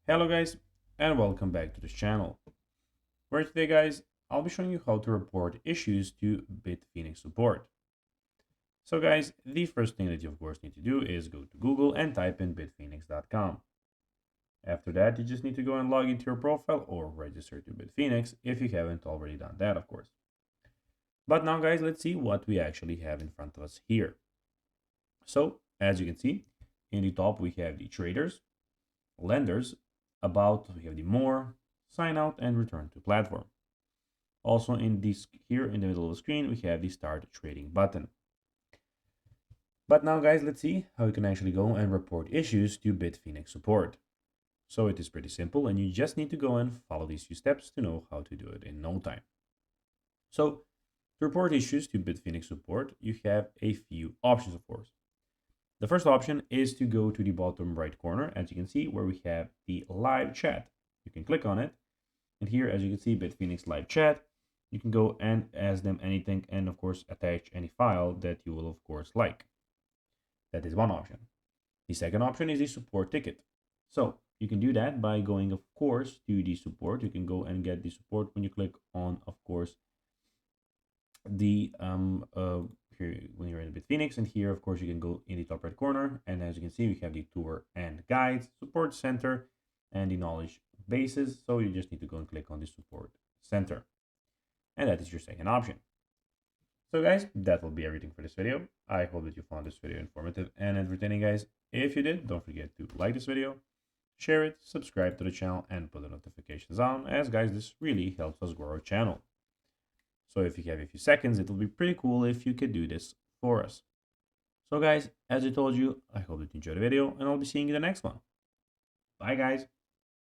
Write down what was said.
Hello guys, and welcome back to this channel, where today guys, I'll be showing you how to report issues to Bitfinex support. So guys, the first thing that you of course need to do is go to Google and type in bitfinex.com. After that, you just need to go and log into your profile or register to Bitfinex if you haven't already done that, of course. But now guys, let's see what we actually have in front of us here. So, as you can see, in the top we have the traders, lenders, about, we have the more, sign out and return to platform. Also in this here in the middle of the screen, we have the start trading button. But now guys, let's see how you can actually go and report issues to Bitfinex support. So it is pretty simple and you just need to go and follow these few steps to know how to do it in no time. So to report issues to Bitfinex support, you have a few options, of course. The first option is to go to the bottom right corner, as you can see, where we have the live chat. You can click on it. And here, as you can see, Bitfinex live chat, you can go and ask them anything and of course attach any file that you will of course like. That is one option. The second option is the support ticket. So you can do that by going of course to the support. You can go and get the support when you click on of course the here when you're in Bitfinex, and here of course you can go in the top right corner, and as you can see we have the tour and guides, support center, and the knowledge bases. So you just need to go and click on the support center, and that is your second option. So guys, that will be everything for this video. I hope that you found this video informative and entertaining, guys. If you did, don't forget to like this video, share it, subscribe to the channel, and put the notifications on, as guys, this really helps us grow our channel. So if you have a few seconds, it will be pretty cool if you could do this for us. So guys, as I told you, I hope that you enjoyed the video, and I'll be seeing you in the next one. Bye guys.